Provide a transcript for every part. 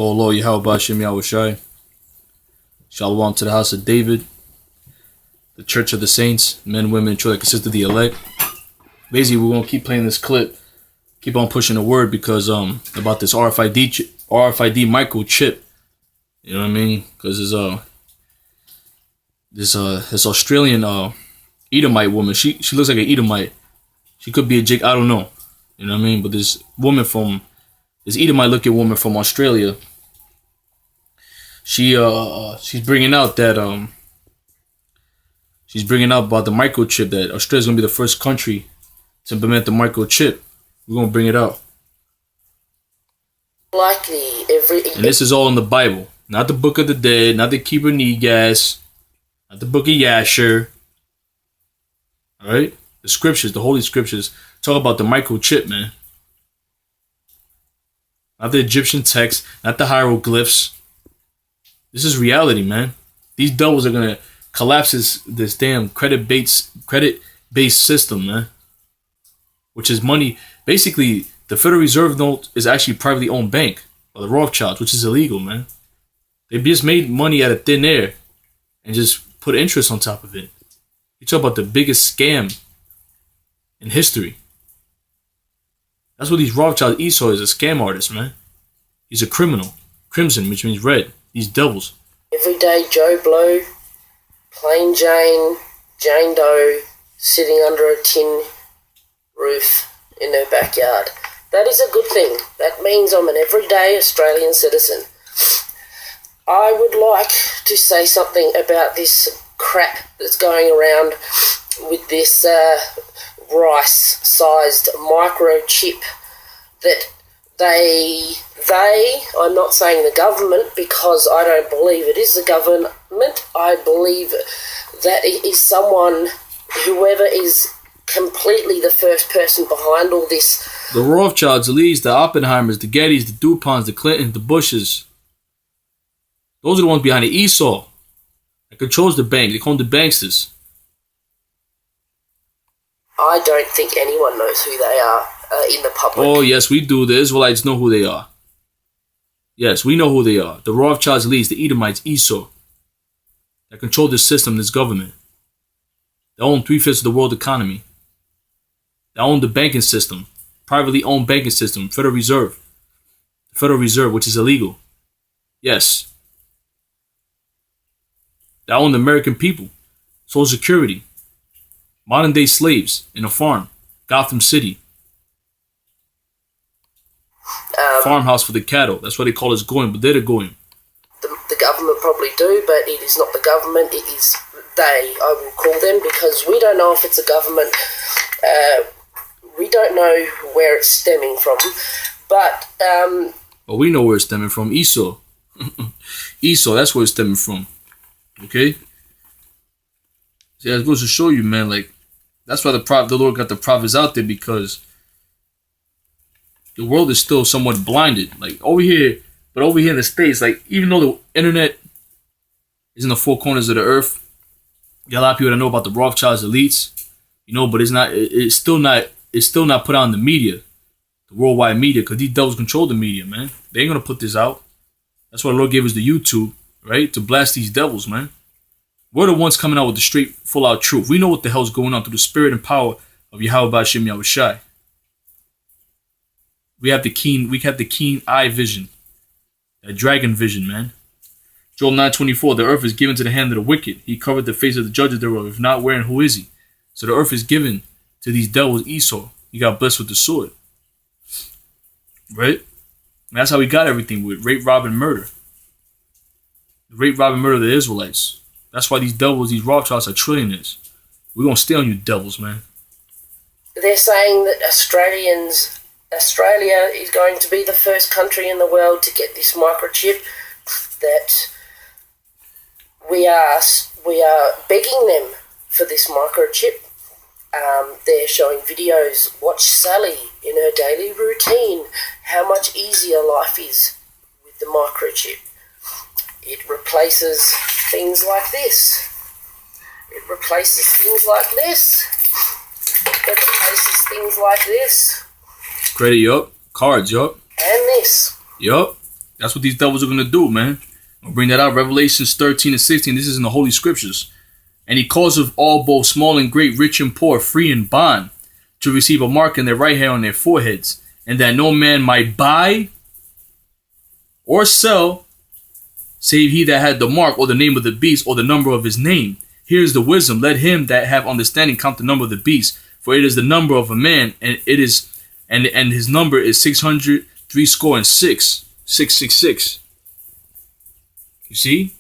Kolo Yahweh Shem Yahushai. Shalom to the house of David, the church of the saints, men, women, and children that consist of the elect. Basically, we're going to keep playing this clip, keep on pushing the word because about this RFID microchip. You know what I mean? Because this Australian Edomite woman, she looks like an Edomite. She could be a Jake, I don't know. You know what I mean? But this Edomite looking woman from Australia, she's bringing out that she's bringing out about the microchip, that Australia's gonna be the first country to implement the microchip. We're gonna bring it out. And this is all in the Bible, not the Book of the Dead, not the Keeper Negas, not the Book of Yasher. All right, the scriptures, the Holy Scriptures, talk about the microchip, man. Not the Egyptian text, not the hieroglyphs. This is reality, man. These devils are gonna collapse this damn credit-based system, man. Which is money. Basically, the Federal Reserve note is actually a privately owned bank by the Rothschilds, which is illegal, man. They just made money out of thin air and just put interest on top of it. You talk about the biggest scam in history. That's what these Rothschilds. Esau is a scam artist, man. He's a criminal. Crimson, which means red. These devils. Everyday Joe Blow, plain Jane, Jane Doe, sitting under a tin roof in her backyard. That is a good thing. That means I'm an everyday Australian citizen. I would like to say something about this crap that's going around with this rice-sized microchip that I'm not saying the government, because I don't believe it is the government. I believe that it is someone, whoever is completely the first person behind all this. The Rothschilds, the Lees, the Oppenheimers, the Gettys, the DuPonts, the Clintons, the Bushes. Those are the ones behind the Esau that controls the bank. They call them the banksters. I don't think anyone knows who they are in the public. Oh, yes, we do. The Israelites know who they are. Yes, we know who they are. The Rothschilds, Lees, the Edomites, Esau, that control this system, this government. They own 3/5 of the world economy. They own the banking system, privately owned banking system, Federal Reserve. The Federal Reserve, which is illegal. Yes. They own the American people, Social Security, modern day slaves in a farm, Gotham City. Farmhouse for the cattle. That's why they call us Goyim, but they're the Goyim. The government probably do, but it is not the government. It is they, I will call them, because we don't know if it's a government. We don't know where it's stemming from. But well, we know where it's stemming from. Esau. Esau, that's where it's stemming from. Okay? See, it goes to show you, man, like, that's why the Lord got the prophets out there, because the world is still somewhat blinded. Like, over here in the States, like, even though the internet is in the four corners of the earth, you got a lot of people that know about the Rothschilds elites, you know, but it's still not put out in the media, the worldwide media, because these devils control the media, man. They ain't gonna put this out. That's why the Lord gave us the YouTube, right? To blast these devils, man. We're the ones coming out with the straight, full-out truth. We know what the hell's going on through the spirit and power of Yahweh Shem Yahushai. We have the keen eye vision, that dragon vision, man. Joel 9:24, the earth is given to the hand of the wicked. He covered the face of the judges thereof. If not, wherein who is he? So the earth is given to these devils, Esau. He got blessed with the sword. Right? And that's how we got everything, with rape, rob, and murder. The rape, rob, and murder of the Israelites. That's why these devils, these Rothschilds, are trillionaires. We're going to stay on you devils, man. They're saying that Australia is going to be the first country in the world to get this microchip, that we are begging them for this microchip. They're showing videos. Watch Sally in her daily routine, how much easier life is with the microchip. It replaces things like this. It replaces things like this. It replaces things like this. Credit, yup. Cards, yup. And this. Yup. That's what these devils are going to do, man. I'll bring that out. Revelations 13 and 16. This is in the Holy Scriptures. And he causeth all, both small and great, rich and poor, free and bond, to receive a mark in their right hand on their foreheads, and that no man might buy or sell, save he that had the mark, or the name of the beast, or the number of his name. Here is the wisdom. Let him that have understanding count the number of the beast, for it is the number of a man, and it is, and his number is 666. 666. You see?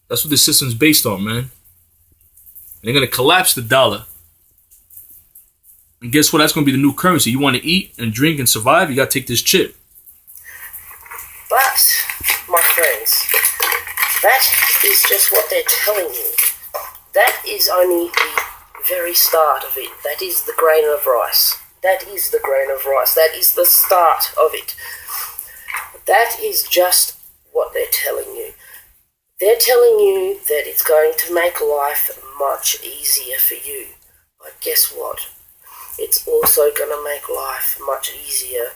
That's what the system's based on, man. And they're gonna collapse the dollar. And guess what? That's gonna be the new currency. You want to eat and drink and survive, you gotta take this chip. But, my friends, that is just what they're telling you. That is only the very start of it. That is the grain of rice. That is the grain of rice. That is the start of it. That is just what they're telling you. They're telling you that it's going to make life much easier for you. But guess what? It's also going to make life much easier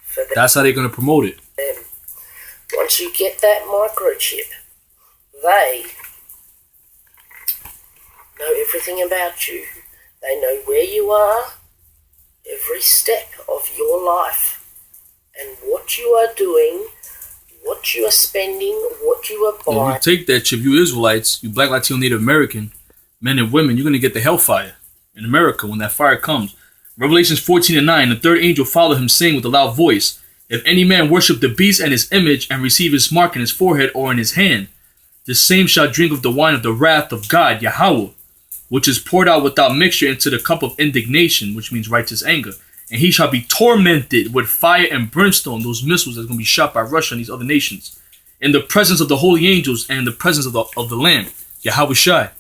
for them. That's how they're going to promote it. Once you get that microchip, they know everything about you. They know where you are, every step of your life, and what you are doing, what you are spending, what you are buying. When you take that chip, you Israelites, you Black, Latino, Native American, men and women, you're going to get the hellfire in America when that fire comes. Revelations 14 and 9, the third angel followed him, saying with a loud voice, if any man worship the beast and his image, and receive his mark in his forehead or in his hand, the same shall drink of the wine of the wrath of God, Yahweh, which is poured out without mixture into the cup of indignation, which means righteous anger. And he shall be tormented with fire and brimstone, those missiles that's going to be shot by Russia and these other nations, in the presence of the holy angels and in the presence of the Lamb, Yahweh Shai,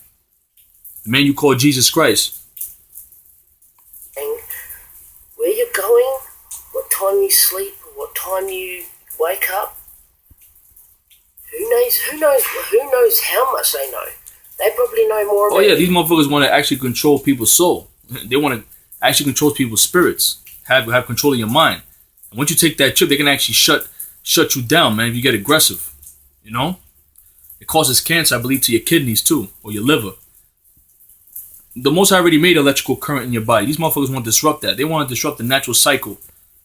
the man you call Jesus Christ. And where you're going, what time you sleep, what time you wake up, who knows how much they know. They probably know more about these motherfuckers want to actually control people's soul. They want to actually control people's spirits. Have control of your mind. And once you take that chip, they can actually shut you down, man, if you get aggressive. You know? It causes cancer, I believe, to your kidneys too, or your liver. The Most High already made electrical current in your body. These motherfuckers want to disrupt that. They want to disrupt the natural cycle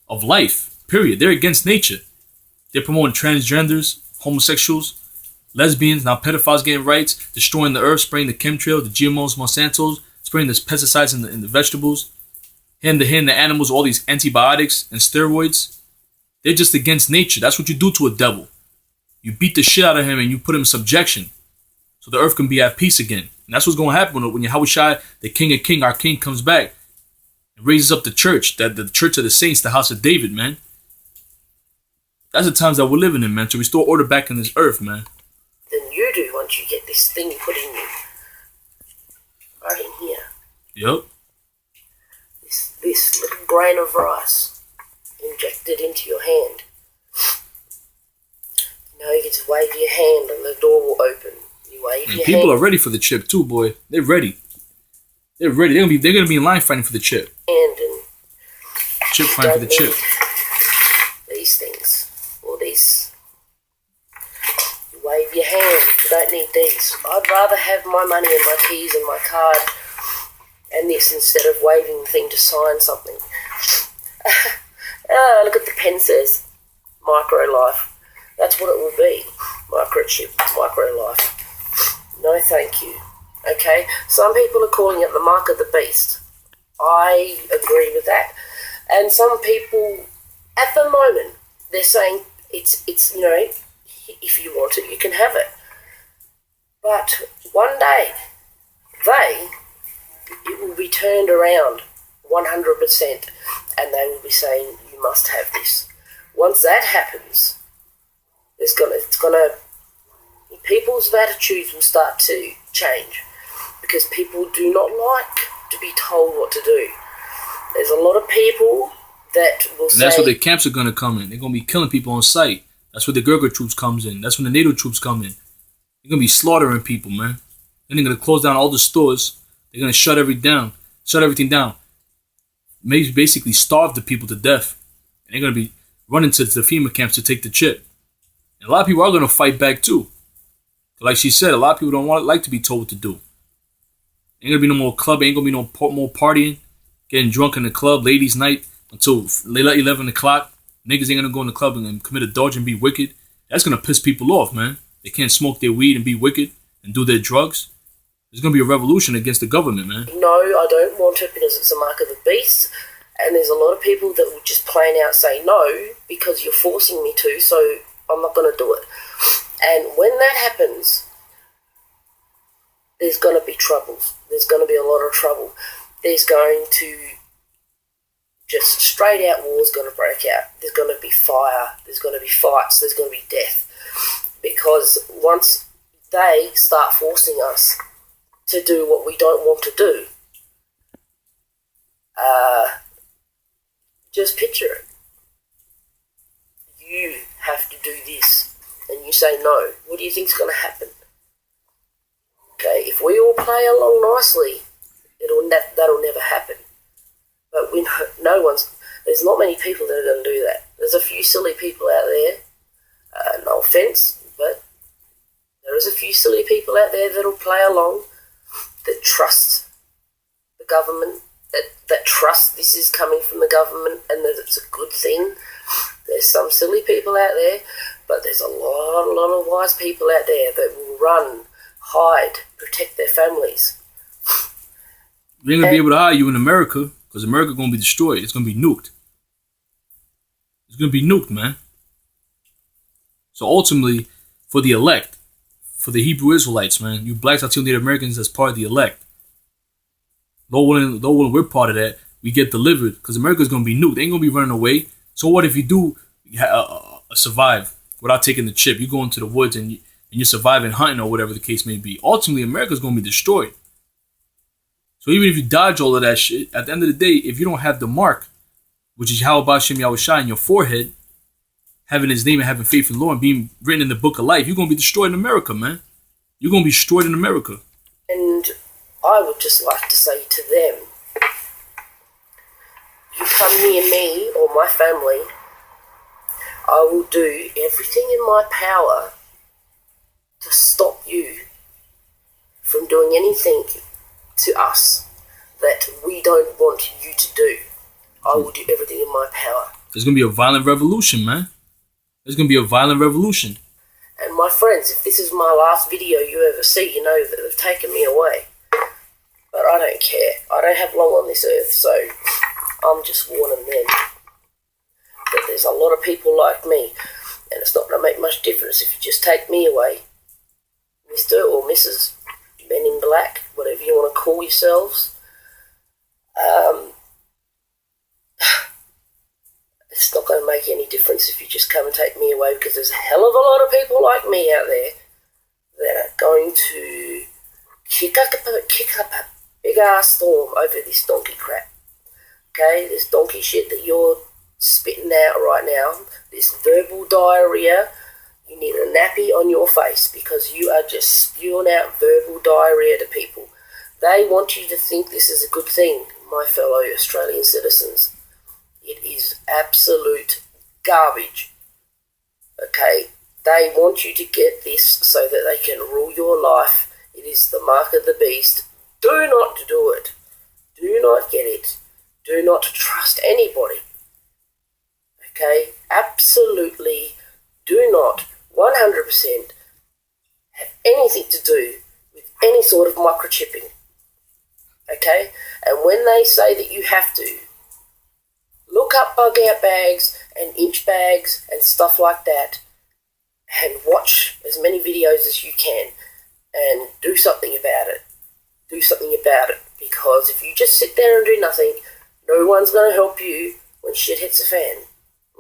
of life. Period. They're against nature. They're promoting transgenders, homosexuals, lesbians, now pedophiles getting rights, destroying the earth, spraying the chemtrail, the GMOs, Monsantos, spraying the pesticides in the vegetables, hitting the animals, all these antibiotics and steroids. They're just against nature. That's what you do to a devil. You beat the shit out of him and you put him in subjection so the earth can be at peace again. And that's what's going to happen when Yahweh Shai, the King of Kings, our King, comes back and raises up the church, the church of the saints, the house of David, man. That's the times that we're living in, man, to restore order back in this earth, man. Than you do once you get this thing put in you. Right in here. Yep. This little grain of rice injected into your hand. Now you can just wave your hand and the door will open. You wave your people hand. are ready for the chip too, boy. They're ready. They're ready. They're gonna be in line fighting for the chip. And Chip fighting for the chip. These things. Or these. You wave your hand. You don't need these. I'd rather have my money and my keys and my card and this instead of waving the thing to sign something. Look at the pen says micro life. That's what it will be. Microchip, micro life. No thank you. Okay? Some people are calling it the mark of the beast. I agree with that. And some people at the moment they're saying it's if you want it you can have it. But one day it will be turned around 100% and they will be saying you must have this. Once that happens, people's attitudes will start to change because people do not like to be told what to do. There's a lot of people that will say... And that's where the camps are going to come in. They're going to be killing people on sight. That's where the Gurkha troops comes in. That's when the NATO troops come in. They're going to be slaughtering people, man. Then they're going to close down all the stores. They're going to shut everything down. Maybe basically starve the people to death. And they're going to be running to the FEMA camps to take the chip. And a lot of people are going to fight back too. Like she said, a lot of people don't like to be told what to do. Ain't going to be no more club, ain't going to be no more partying, getting drunk in the club, ladies' night, until late 11 o'clock. Niggas ain't going to go in the club and commit adultery and be wicked. That's going to piss people off, man. They can't smoke their weed and be wicked and do their drugs. There's going to be a revolution against the government, man. No, I don't want it because it's a mark of the beast. And there's a lot of people that will just plain out say no because you're forcing me to, so I'm not going to do it. And when that happens, there's going to be troubles. There's going to be a lot of trouble. There's going to just straight out wars going to break out. There's going to be fire. There's going to be fights. There's going to be death. Because once they start forcing us to do what we don't want to do, just picture it. You have to do this, and you say no. What do you think's going to happen? Okay, if we all play along nicely, that'll never happen. But there's not many people that are going to do that. There's a few silly people out there. No offense, but there is a few silly people out there that'll play along, that trust the government, that trust this is coming from the government and that it's a good thing. There's some silly people out there, but there's a lot of wise people out there that will run, hide, protect their families. We ain't going to be able to hide you in America, because America's going to be destroyed. It's going to be nuked. It's going to be nuked, man. So ultimately, for the elect, for the Hebrew Israelites, man, you blacks, Latino, Native Americans as part of the elect. Though when we're part of that, we get delivered, because America's going to be nuked. They ain't going to be running away. So what if you do survive without taking the chip? You go into the woods and you're surviving hunting or whatever the case may be. Ultimately, America's going to be destroyed. So even if you dodge all of that shit, at the end of the day, if you don't have the mark, which is Yahweh B'Shem Yahushua in your forehead, having his name and having faith in the Lord and being written in the book of life, you're going to be destroyed in America, man. You're going to be destroyed in America. And I would just like to say to them, you come near me or my family, I will do everything in my power to stop you from doing anything to us that we don't want you to do. I will do everything in my power. There's going to be a violent revolution, man. There's going to be a violent revolution. And my friends, if this is my last video you ever see, you know that they've taken me away. But I don't care. I don't have long on this earth, so I'm just warning them that there's a lot of people like me, and it's not going to make much difference if you just take me away. Mr. or Mrs. Men in Black, whatever you want to call yourselves. It's not going to make any difference if you just come and take me away, because there's a hell of a lot of people like me out there that are going to kick up a big ass storm over this donkey crap. Okay, this donkey shit that you're spitting out right now, this verbal diarrhea, you need a nappy on your face, because you are just spewing out verbal diarrhea to people. They want you to think this is a good thing, my fellow Australian citizens. It is absolute garbage. Okay, they want you to get this so that they can rule your life. It is the mark of the beast. Do not do it. Do not get it. Do not trust anybody. Okay, absolutely do not 100% have anything to do with any sort of microchipping. Okay, and when they say that you have to, look up bug out bags and inch bags and stuff like that, and watch as many videos as you can and do something about it. Do something about it, because if you just sit there and do nothing, no one's going to help you when shit hits the fan.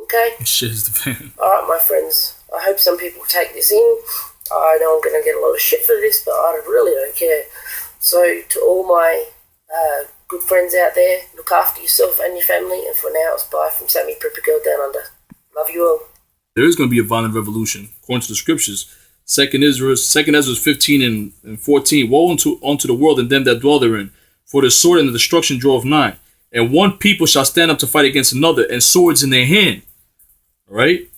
Okay? Shit hits the fan. Alright, my friends. I hope some people take this in. I know I'm going to get a lot of shit for this, but I really don't care. So, to all my good friends out there, look after yourself and your family, and for now, it's bye from Sammy Prepper Girl Down Under. Love you all. There is going to be a violent revolution, according to the scriptures. 2 Ezra 15 and 14. Woe unto the world and them that dwell therein, for the sword and the destruction draweth nigh. And one people shall stand up to fight against another, and swords in their hand. All right?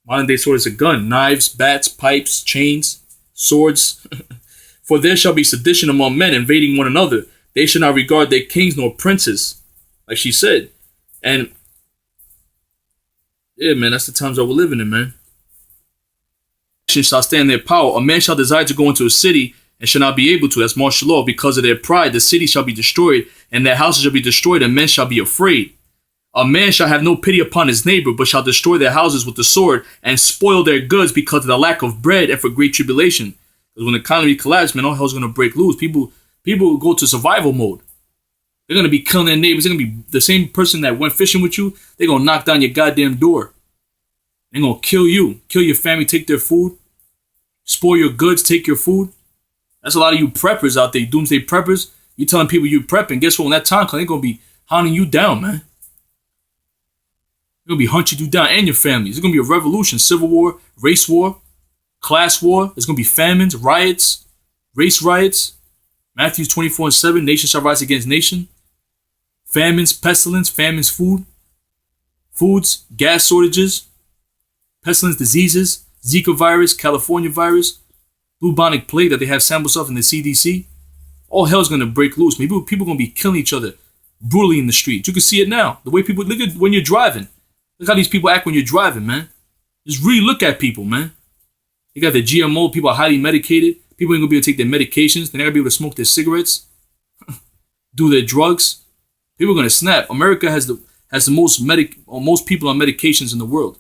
Modern day sword is a gun. Knives, bats, pipes, chains, swords. For there shall be sedition among men, invading one another. They shall not regard their kings nor princes. Like she said. And, yeah, man, that's the times that we're living in, man. Shall stand their power. A man shall desire to go into a city and shall not be able to. That's martial law. Because of their pride, the city shall be destroyed, and their houses shall be destroyed, and men shall be afraid. A man shall have no pity upon his neighbor, but shall destroy their houses with the sword, and spoil their goods because of the lack of bread and for great tribulation. Because when the economy collapses, man, all hell's going to break loose. People will go to survival mode. They're going to be killing their neighbors. They're going to be the same person that went fishing with you. They're going to knock down your goddamn door. They're going to kill you, kill your family, take their food, spoil your goods, take your food. That's a lot of you preppers out there, doomsday preppers. You telling people you prepping. Guess what? When that time comes, they're going to be hunting you down, man. They're going to be hunting you down and your families. It's going to be a revolution, civil war, race war, class war. There's going to be famines, riots, race riots. Matthew 24:7, nation shall rise against nation. Famines, pestilence, foods, gas shortages, pestilence, diseases, Zika virus, California virus, bubonic plague that they have samples of in the CDC. All hell's going to break loose. Maybe people are going to be killing each other brutally in the street. You can see it now. The way people, look at when you're driving. Look how these people act when you're driving, man. Just really look at people, man. You got the GMO, people are highly medicated. People ain't going to be able to take their medications. They're not going to be able to smoke their cigarettes, do their drugs. People are going to snap. America has the most people on medications in the world.